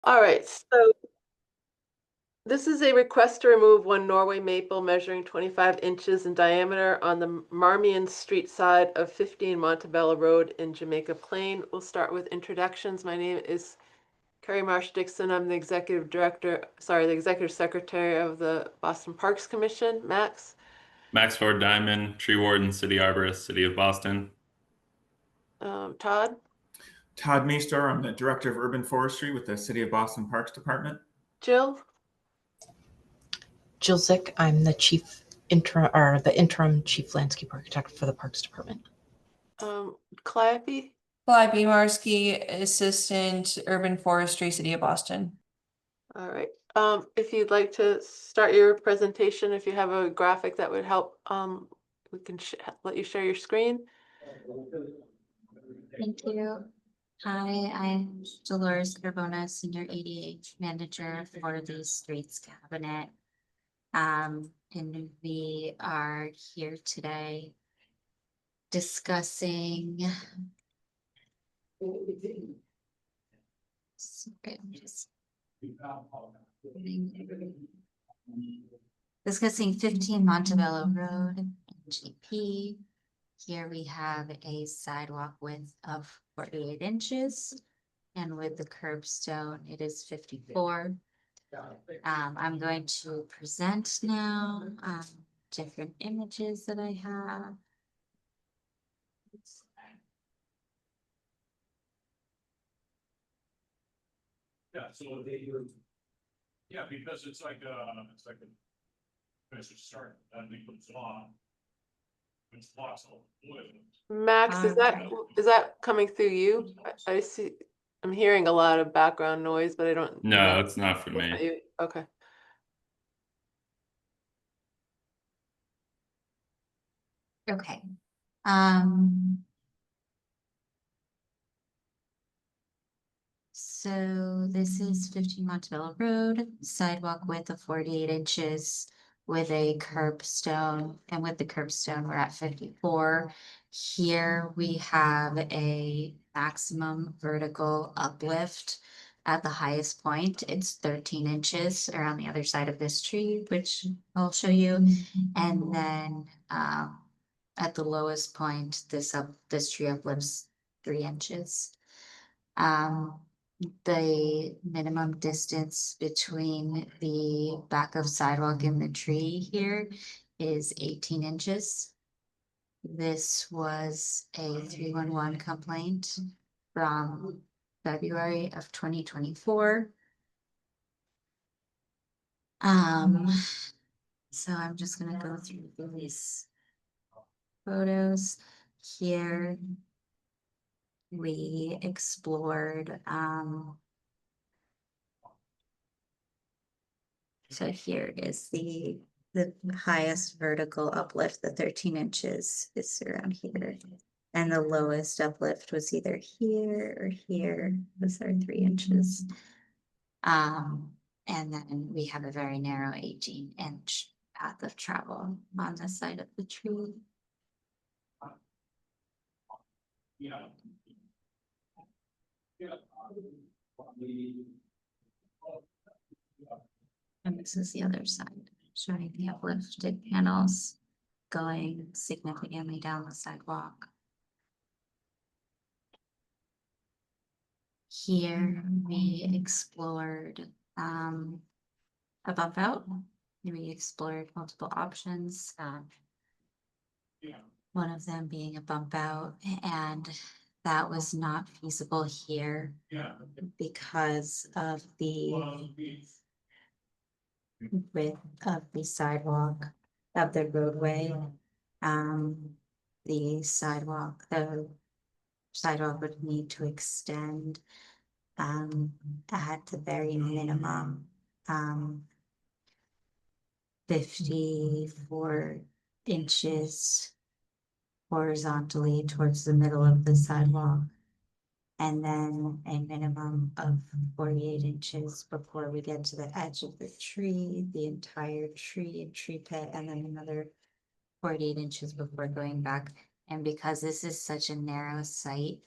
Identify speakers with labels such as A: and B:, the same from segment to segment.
A: All right, so this is a request to remove one Norway maple measuring 25 inches in diameter on the Marmion Street side of 15 Montebello Road in Jamaica Plain. We'll start with introductions. My name is Carrie Marsh Dixon. I'm the executive secretary of the Boston Parks Commission. Max?
B: Max Ford Diamond, Tree Warden, City Arborist, City of Boston.
A: Todd?
C: Todd Meester, I'm the Director of Urban Forestry with the City of Boston Parks Department.
A: Jill?
D: Jill Zick, I'm the interim chief landscape architect for the Parks Department.
A: Calliope?
E: Calliope Marski, Assistant Urban Forestry, City of Boston.
A: All right. If you'd like to start your presentation, if you have a graphic that would help, we can let you share your screen.
F: Thank you. Hi, I'm Dolores Carbona, Senior ADA Manager for the Streets Cabinet. And we are here today discussing discussing 15 Montebello Road, GP. Here we have a sidewalk width of 48 inches, and with the curbstone, it is 54. I'm going to present now different images that I have.
G: Yeah, so because it's like a start, and it comes on. It's possible.
A: Max, is that coming through you? I see. I'm hearing a lot of background noise, but I don't
B: No,
A: know.
B: it's not for me.
A: Okay.
F: Okay. So this is 15 Montebello Road, sidewalk width of 48 inches with a curbstone, and with the curbstone, we're at 54. Here we have a maximum vertical uplift. At the highest point, it's 13 inches around the other side of this tree, which I'll show you. And then at the lowest point, this tree uplifts 3 inches. The minimum distance between the back of sidewalk and the tree here is 18 inches. This was a 311 complaint from February of 2024. So I'm just gonna go through these photos here. We explored so here is the highest vertical uplift. The 13 inches is around here, and the lowest uplift was either here or here. Those are 3 inches. And then we have a very narrow 18-inch path of travel on the side of the tree.
G: Yeah.
F: And this is the other side, showing the uplifted panels going significantly down the sidewalk. Here we explored a bump out. We explored multiple options. One of them being a bump out, and that was not feasible here because of the width of the sidewalk of the roadway. The sidewalk would need to extend at the very minimum 54 inches horizontally towards the middle of the sidewalk, and then a minimum of 48 inches before we get to the edge of the tree, the entire tree and tree pit, and then another 48 inches before going back. And because this is such a narrow site,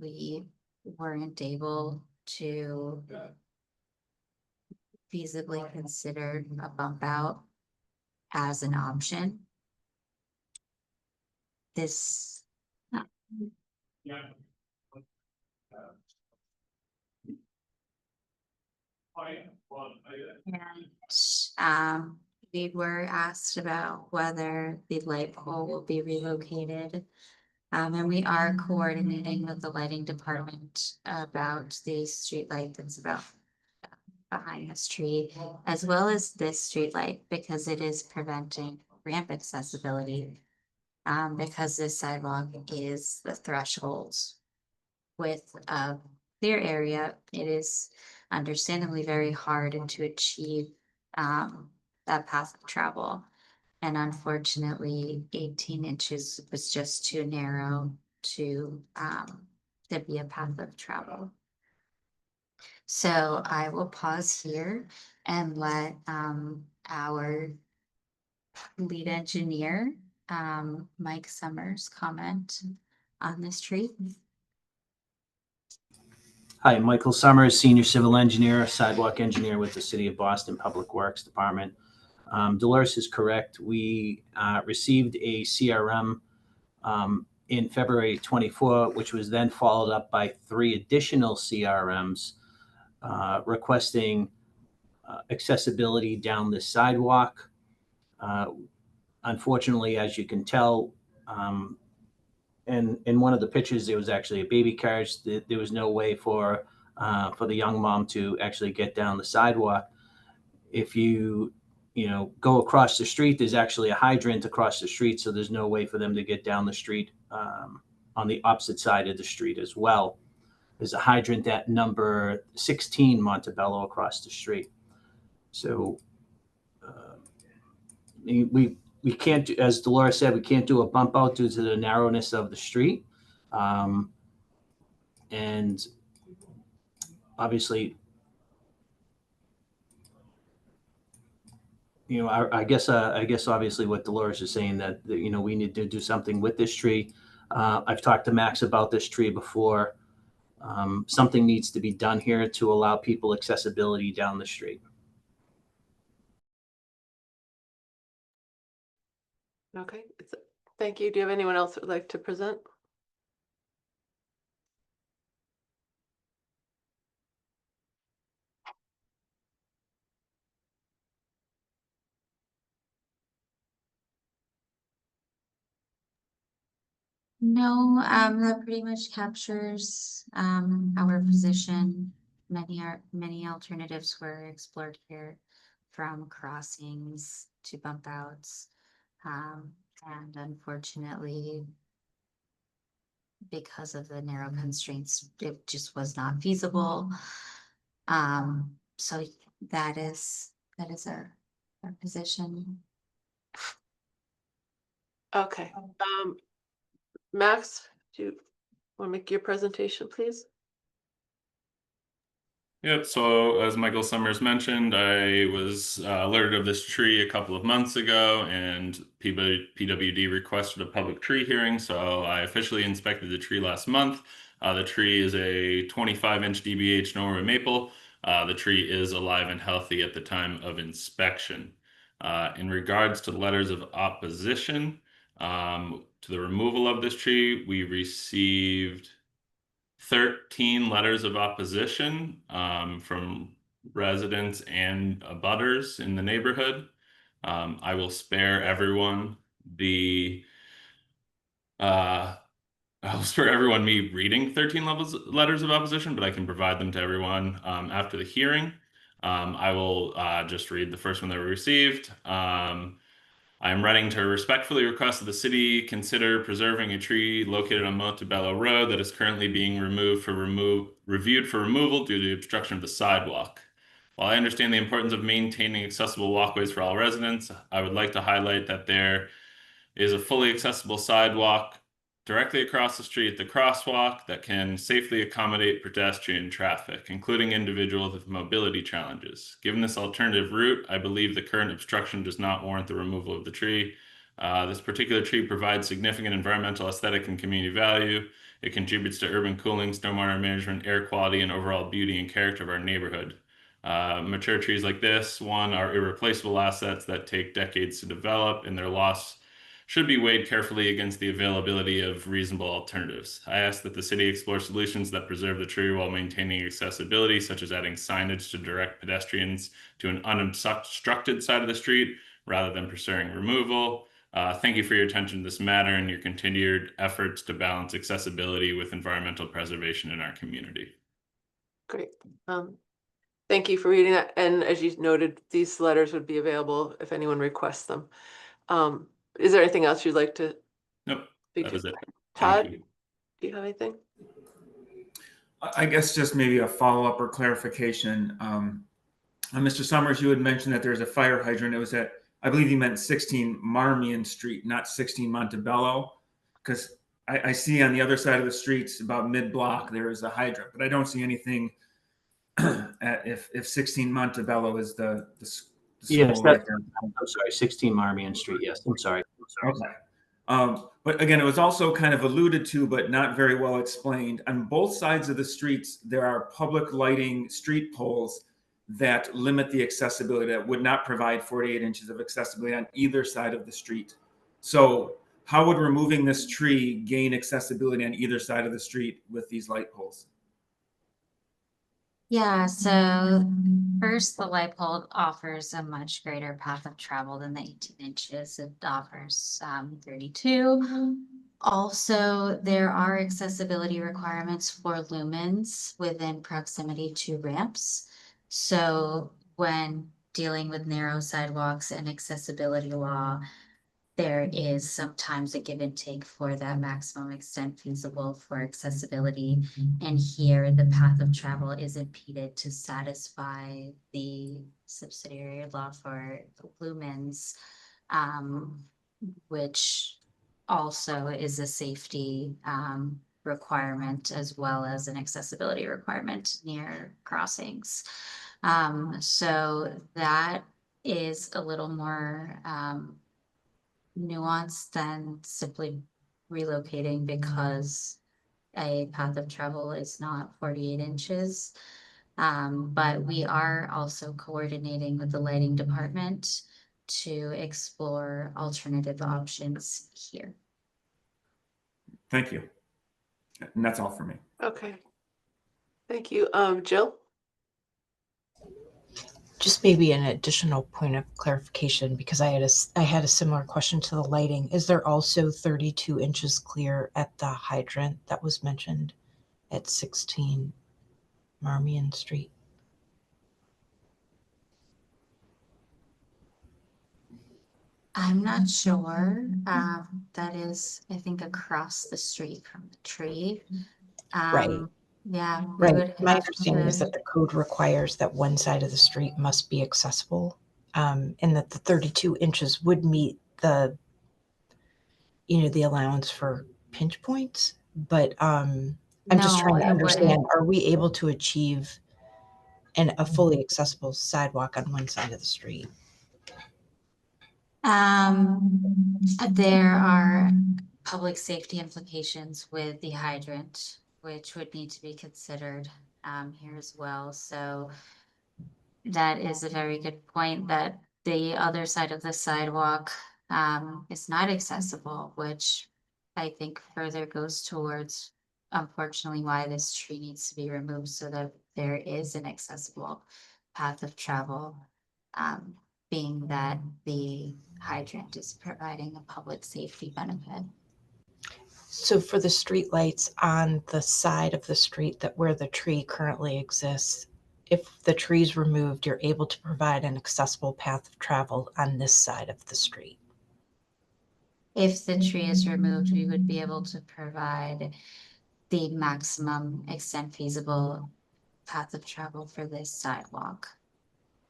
F: we weren't able to feasibly consider a bump out as an option. This,
G: Yeah.
F: and we were asked about whether the light pole will be relocated. And we are coordinating with the lighting department about the street light that's about behind the street, as well as this street light, because it is preventing ramp accessibility. Because this sidewalk is the threshold with a clear area, it is understandably very hard to achieve that path of travel. And unfortunately, 18 inches was just too narrow to be a path of travel. So I will pause here and let our lead engineer, Mike Summers, comment on this tree.
H: Hi, Michael Summers, Senior Civil Engineer, Sidewalk Engineer with the City of Boston Public Works Department. Dolores is correct. We received a CRM in February 24, which was then followed up by 3 additional CRMs requesting accessibility down the sidewalk. Unfortunately, as you can tell, and in one of the pictures, there was actually a baby carriage. There was no way for the young mom to actually get down the sidewalk. If you go across the street, there's actually a hydrant across the street, so there's no way for them to get down the street on the opposite side of the street as well. There's a hydrant at number 16 Montebello across the street. So we can't, as Dolores said, we can't do a bump out due to the narrowness of the street. And obviously, I guess obviously what Dolores is saying that, we need to do something with this tree. I've talked to Max about this tree before. Something needs to be done here to allow people accessibility down the street.
A: Okay, thank you. Do you have anyone else that would like to present?
F: No, that pretty much captures our position. Many alternatives were explored here, from crossings to bump outs. And unfortunately, because of the narrow constraints, it just was not feasible. So that is our position.
A: Okay. Max, do you want to make your presentation, please?
B: Yep, so as Michael Summers mentioned, I was alerted of this tree a couple of months ago, and PWD requested a public tree hearing, so I officially inspected the tree last month. The tree is a 25-inch DBH Norway Maple. The tree is alive and healthy at the time of inspection. In regards to letters of opposition to the removal of this tree, we received 13 letters of opposition from residents and abutters in the neighborhood. I will spare everyone me reading 13 letters of opposition, but I can provide them to everyone after the hearing. I will just read the first one that we received. I am writing to respectfully request that the city consider preserving a tree located on Montebello Road that is currently being reviewed for removal due to obstruction of the sidewalk. While I understand the importance of maintaining accessible walkways for all residents, I would like to highlight that there is a fully accessible sidewalk directly across the street, the crosswalk, that can safely accommodate pedestrian traffic, including individuals with mobility challenges. Given this alternative route, I believe the current obstruction does not warrant the removal of the tree. This particular tree provides significant environmental, aesthetic, and community value. It contributes to urban cooling, stormwater management, air quality, and overall beauty and character of our neighborhood. Mature trees like this one are irreplaceable assets that take decades to develop, and their loss should be weighed carefully against the availability of reasonable alternatives. I ask that the city explore solutions that preserve the tree while maintaining accessibility, such as adding signage to direct pedestrians to an unobstructed side of the street rather than pursuing removal. Thank you for your attention to this matter and your continued efforts to balance accessibility with environmental preservation in our community.
A: Great. Thank you for reading that. And as you noted, these letters would be available if anyone requests them. Is there anything else you'd like to
B: Nope,
A: speak
B: that
A: to?
B: is it.
A: Todd,
B: Thank you.
A: do you have anything?
C: I guess just maybe a follow-up or clarification. Mr. Summers, you had mentioned that there's a fire hydrant. It was at, I believe you meant 16 Marmion Street, not 16 Montebello, because I see on the other side of the streets about mid-block there is a hydrant, but I don't see anything if 16 Montebello is the
H: Yes,
C: school right there.
H: I'm sorry, 16 Marmion Street. Yes, I'm sorry.
C: Okay. But again, it was also kind of alluded to, but not very well explained. On both sides of the streets, there are public lighting street poles that limit the accessibility, that would not provide 48 inches of accessibility on either side of the street. So how would removing this tree gain accessibility on either side of the street with these light poles?
F: Yeah, so first, the light pole offers a much greater path of travel than the 18 inches. It offers 32. Also, there are accessibility requirements for lumens within proximity to ramps. So when dealing with narrow sidewalks and accessibility law, there is sometimes a give and take for that maximum extent feasible for accessibility. And here the path of travel is impeded to satisfy the subsidiary law for lumens, which also is a safety requirement as well as an accessibility requirement near crossings. So that is a little more nuanced than simply relocating because a path of travel is not 48 inches. But we are also coordinating with the lighting department to explore alternative options here.
C: Thank you. And that's all for me.
A: Okay. Thank you. Jill?
D: Just maybe an additional point of clarification, because I had a similar question to the lighting. Is there also 32 inches clear at the hydrant that was mentioned at 16 Marmion Street?
F: I'm not sure. That is, I think, across the street from the tree.
D: Right.
F: Yeah.
D: Right. My understanding is that the code requires that one side of the street must be accessible, and that the 32 inches would meet the, the allowance for pinch points. But I'm just trying to understand, are we able to achieve a fully accessible sidewalk on one side of the street?
F: There are public safety implications with the hydrant, which would need to be considered here as well. So that is a very good point, that the other side of the sidewalk is not accessible, which I think further goes towards, unfortunately, why this tree needs to be removed so that there is an accessible path of travel, being that the hydrant is providing a public safety benefit.
D: So for the street lights on the side of the street that where the tree currently exists, if the tree's removed, you're able to provide an accessible path of travel on this side of the street.
F: If the tree is removed, we would be able to provide the maximum extent feasible path of travel for this sidewalk.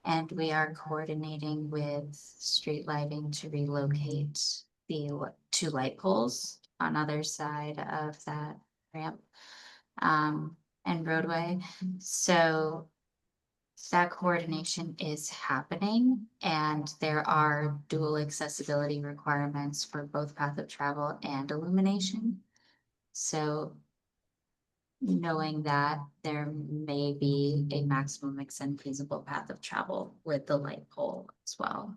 F: And we are coordinating with street lighting to relocate the 2 light poles on other side of that ramp and roadway. So that coordination is happening, and there are dual accessibility requirements for both path of travel and illumination. So knowing that there may be a maximum extent feasible path of travel with the light pole as well.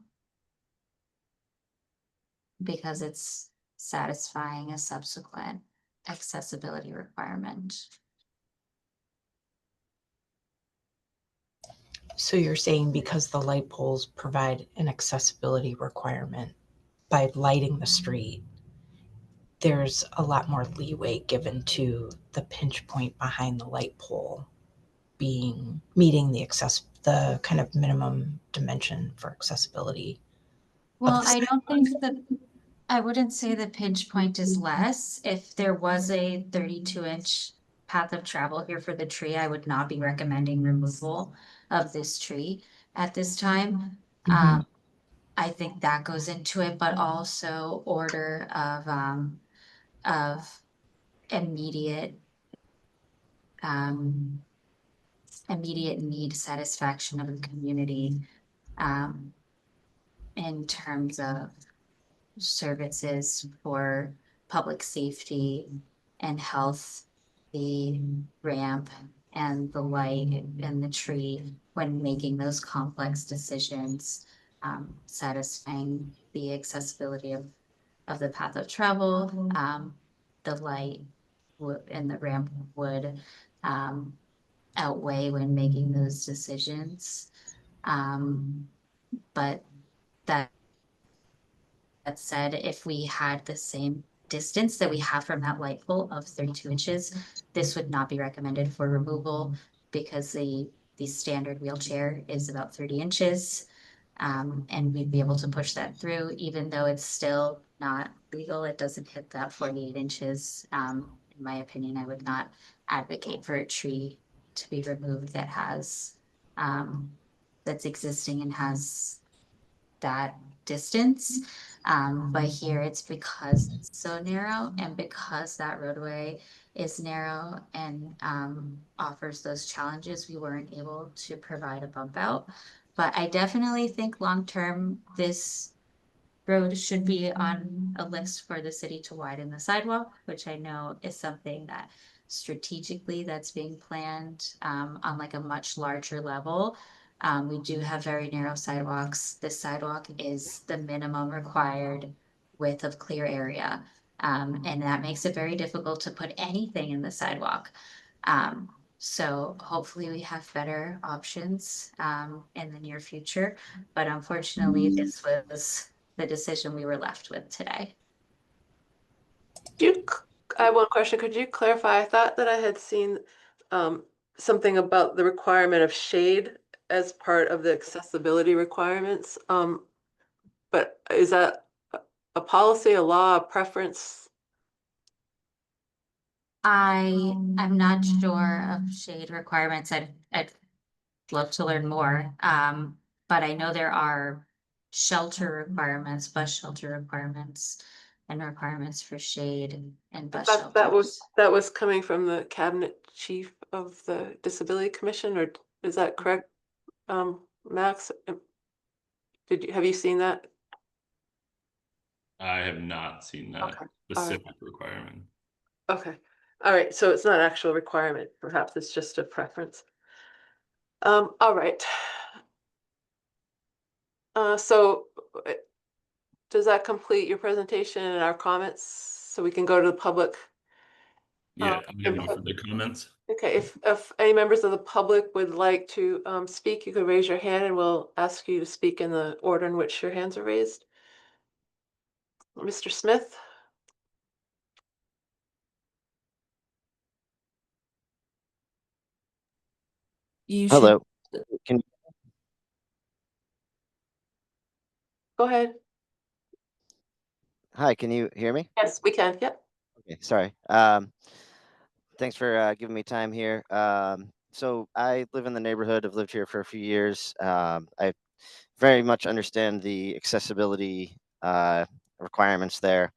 F: Because it's satisfying a subsequent accessibility requirement.
D: So you're saying because the light poles provide an accessibility requirement by lighting the street, there's a lot more leeway given to the pinch point behind the light pole being meeting the kind of minimum dimension for accessibility.
F: Well, I don't think I wouldn't say the pinch point is less. If there was a 32-inch path of travel here for the tree, I would not be recommending removal of this tree at this time.
D: Mhm.
F: I think that goes into it, but also order of immediate immediate need satisfaction of the community in terms of services for public safety and health, the ramp and the light and the tree when making those complex decisions, satisfying the accessibility of the path of travel, the light and the ramp would outweigh when making those decisions. But that said, if we had the same distance that we have from that light pole of 32 inches, this would not be recommended for removal because the standard wheelchair is about 30 inches. And we'd be able to push that through, even though it's still not legal. It doesn't hit that 48 inches. In my opinion, I would not advocate for a tree to be removed that has that's existing and has that distance. But here it's because it's so narrow and because that roadway is narrow and offers those challenges, we weren't able to provide a bump out. But I definitely think long-term, this road should be on a list for the city to widen the sidewalk, which I know is something that strategically that's being planned on like a much larger level. We do have very narrow sidewalks. This sidewalk is the minimum required width of clear area. And that makes it very difficult to put anything in the sidewalk. So hopefully we have better options in the near future. But unfortunately, this was the decision we were left with today.
A: I have one question. Could you clarify? I thought that I had seen something about the requirement of shade as part of the accessibility requirements. But is that a policy, a law, a preference?
F: I'm not sure of shade requirements. I'd love to learn more. But I know there are shelter requirements, bus shelter requirements, and requirements for shade and
A: I
F: bus
A: thought
F: shelters.
A: that was coming from the cabinet chief of the Disability Commission, or is that correct? Max, have you seen that?
B: I have not seen that
A: Okay.
B: specific requirement.
A: Okay, all right, so it's not an actual requirement, perhaps it's just a preference. All right. So does that complete your presentation and our comments? So we can go to the public?
B: Yeah, I have no further comments.
A: Okay, if any members of the public would like to speak, you could raise your hand and we'll ask you to speak in the order in which your hands are raised. Mr. Smith?
E: You should,
I: Hello. Can
A: Go ahead.
I: Hi, can you hear me?
A: Yes, we can. Yep.
I: Okay, sorry. Thanks for giving me time here. So I live in the neighborhood. I've lived here for a few years. I very much understand the accessibility requirements there.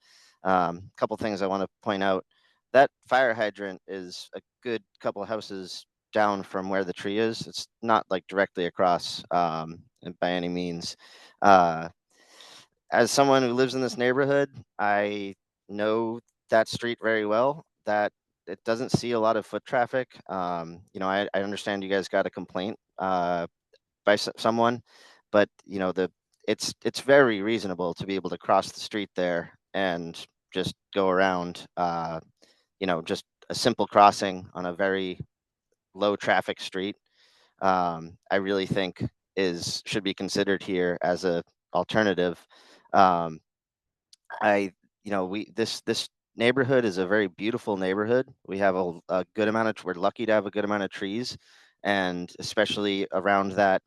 I: Couple things I want to point out. That fire hydrant is a good couple of houses down from where the tree is. It's not like directly across by any means. As someone who lives in this neighborhood, I know that street very well. That it doesn't see a lot of foot traffic. You know, I understand you guys got a complaint by someone, but you know, it's very reasonable to be able to cross the street there and just go around. You know, just a simple crossing on a very low traffic street. I really think should be considered here as a alternative. Um, you know, this neighborhood is a very beautiful neighborhood. We have a good amount of, we're lucky to have a good amount of trees, and especially around that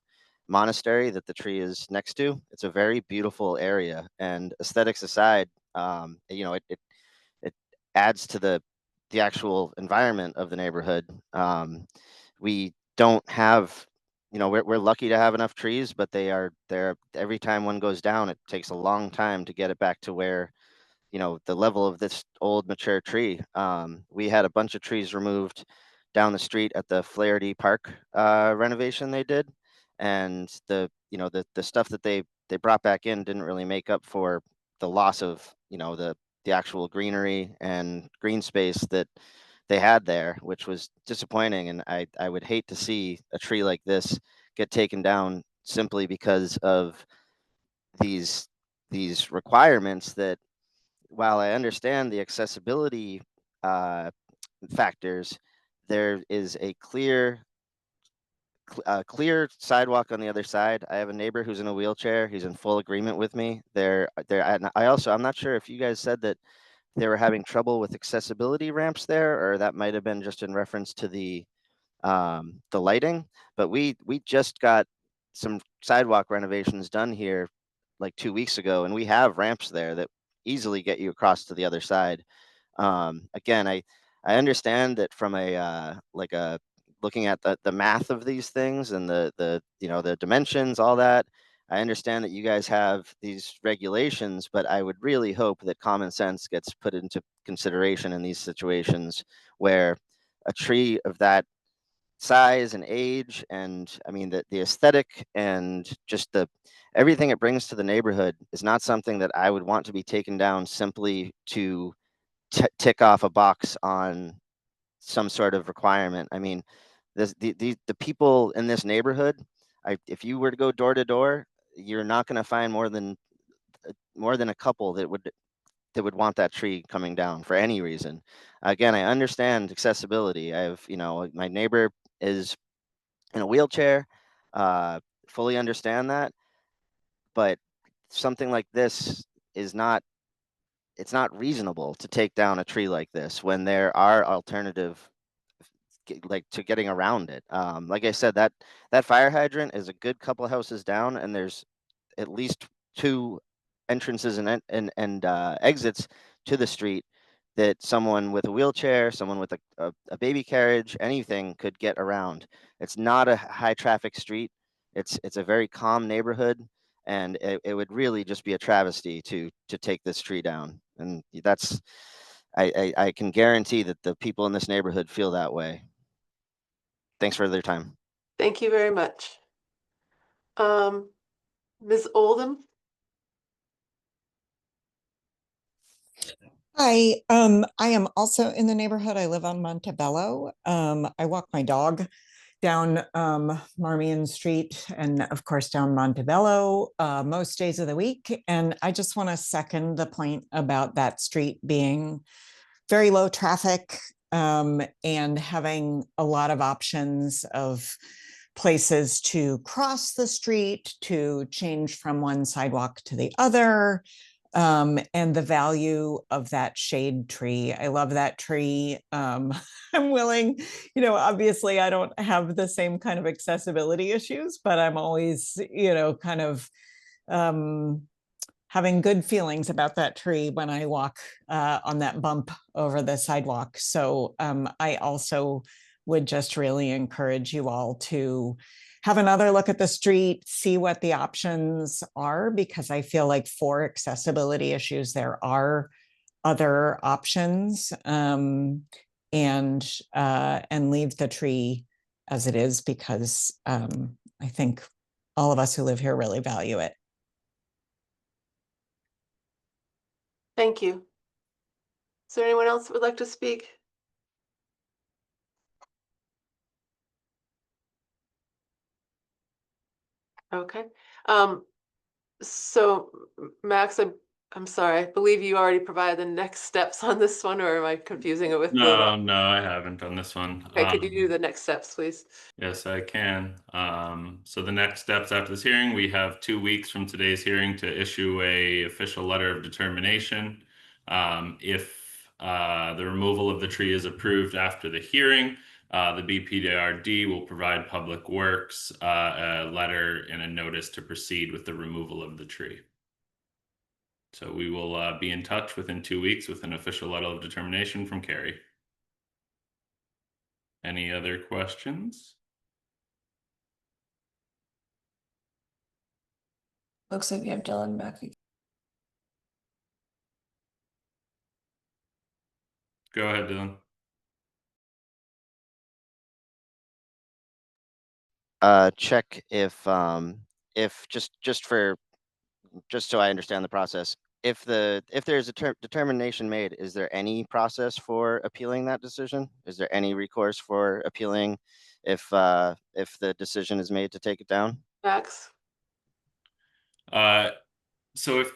I: monastery that the tree is next to. It's a very beautiful area, and aesthetics aside, you know, it adds to the actual environment of the neighborhood. We don't have, you know, we're lucky to have enough trees, but they're every time one goes down, it takes a long time to get it back to where, you know, the level of this old mature tree. We had a bunch of trees removed down the street at the Flaherty Park renovation they did, and you know, the stuff that they brought back in didn't really make up for the loss of, you know, the actual greenery and green space that they had there, which was disappointing. And I would hate to see a tree like this get taken down simply because of these requirements that, while I understand the accessibility factors, there is a clear sidewalk on the other side. I have a neighbor who's in a wheelchair. He's in full agreement with me. And I also, I'm not sure if you guys said that they were having trouble with accessibility ramps there, or that might have been just in reference to the lighting. But we just got some sidewalk renovations done here like 2 weeks ago, and we have ramps there that easily get you across to the other side. Again, I understand that from a like a looking at the math of these things and the you know, the dimensions, all that. I understand that you guys have these regulations, but I would really hope that common sense gets put into consideration in these situations where a tree of that size and age, and I mean the aesthetic and just everything it brings to the neighborhood is not something that I would want to be taken down simply to tick off a box on some sort of requirement. I mean, the people in this neighborhood, if you were to go door to door, you're not going to find more than a couple that would want that tree coming down for any reason. Again, I understand accessibility. I have, you know, my neighbor is in a wheelchair, fully understand that, but something like this is not, it's not reasonable to take down a tree like this when there are alternative like to getting around it. Like I said, that fire hydrant is a good couple houses down, and there's at least 2 entrances and exits to the street that someone with a wheelchair, someone with a baby carriage, anything could get around. It's not a high traffic street. It's a very calm neighborhood, and it would really just be a travesty to take this tree down. And that's, I can guarantee that the people in this neighborhood feel that way. Thanks for their time.
A: Thank you very much. Ms. Oldham?
J: Hi, I am also in the neighborhood. I live on Montebello. I walk my dog down Marmion Street and of course down Montebello most days of the week. And I just want to second the point about that street being very low traffic and having a lot of options of places to cross the street, to change from one sidewalk to the other, and the value of that shade tree. I love that tree. I'm willing, you know, obviously I don't have the same kind of accessibility issues, but I'm always, you know, kind of having good feelings about that tree when I walk on that bump over the sidewalk. So I also would just really encourage you all to have another look at the street, see what the options are, because I feel like for accessibility issues, there are other options, and leave the tree as it is, because I think all of us who live here really value it.
A: Thank you. Is there anyone else that would like to speak? Okay. So Max, I'm sorry, I believe you already provided the next steps on this one, or am I confusing it with the?
B: No, I haven't on this one.
A: Okay, could you do the next steps, please?
B: Yes, I can. So the next steps after this hearing, we have 2 weeks from today's hearing to issue a official letter of determination. If the removal of the tree is approved after the hearing, the BPDRD will provide Public Works a letter and a notice to proceed with the removal of the tree. So we will be in touch within 2 weeks with an official letter of determination from Carrie. Any other questions?
E: Looks like we have Dylan back.
B: Go ahead, Dylan.
I: Check if just so I understand the process, if there's a determination made, is there any process for appealing that decision? Is there any recourse for appealing if the decision is made to take it down?
A: Max?
B: So if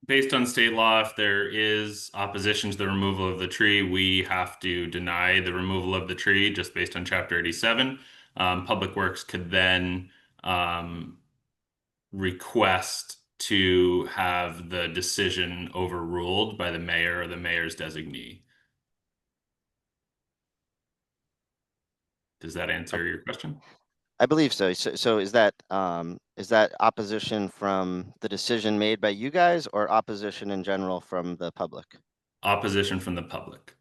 B: based on state law, if there is opposition to the removal of the tree, we have to deny the removal of the tree just based on Chapter 87. Public Works could then request to have the decision overruled by the mayor or the mayor's designee. Does that answer your question?
I: I believe so. So is that opposition from the decision made by you guys, or opposition in general from the public?
B: Opposition from the public.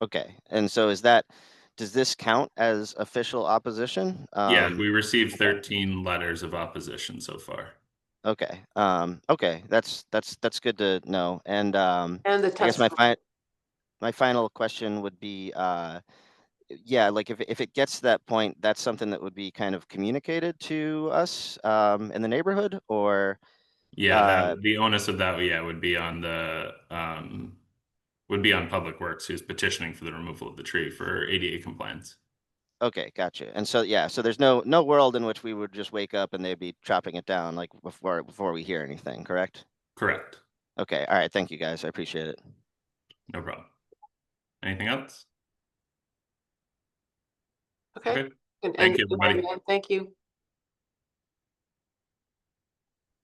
I: Okay, and so does this count as official opposition?
B: Yeah, we received 13 letters of opposition so far.
I: Okay. Okay, that's good to know. And
A: And the
I: I guess
A: testimony.
I: my final question would be, yeah, like if it gets to that point, that's something that would be kind of communicated to us in the neighborhood, or
B: Yeah, the onus of that, yeah, would be on Public Works, who's petitioning for the removal of the tree for ADA compliance.
I: okay, gotcha. And so yeah, so there's no world in which we would just wake up and they'd be chopping it down like before we hear anything, correct?
B: Correct.
I: Okay, all right, thank you guys, I appreciate it.
B: No problem. Anything else?
A: Okay.
B: Okay. Thank you, everybody.
A: Thank you.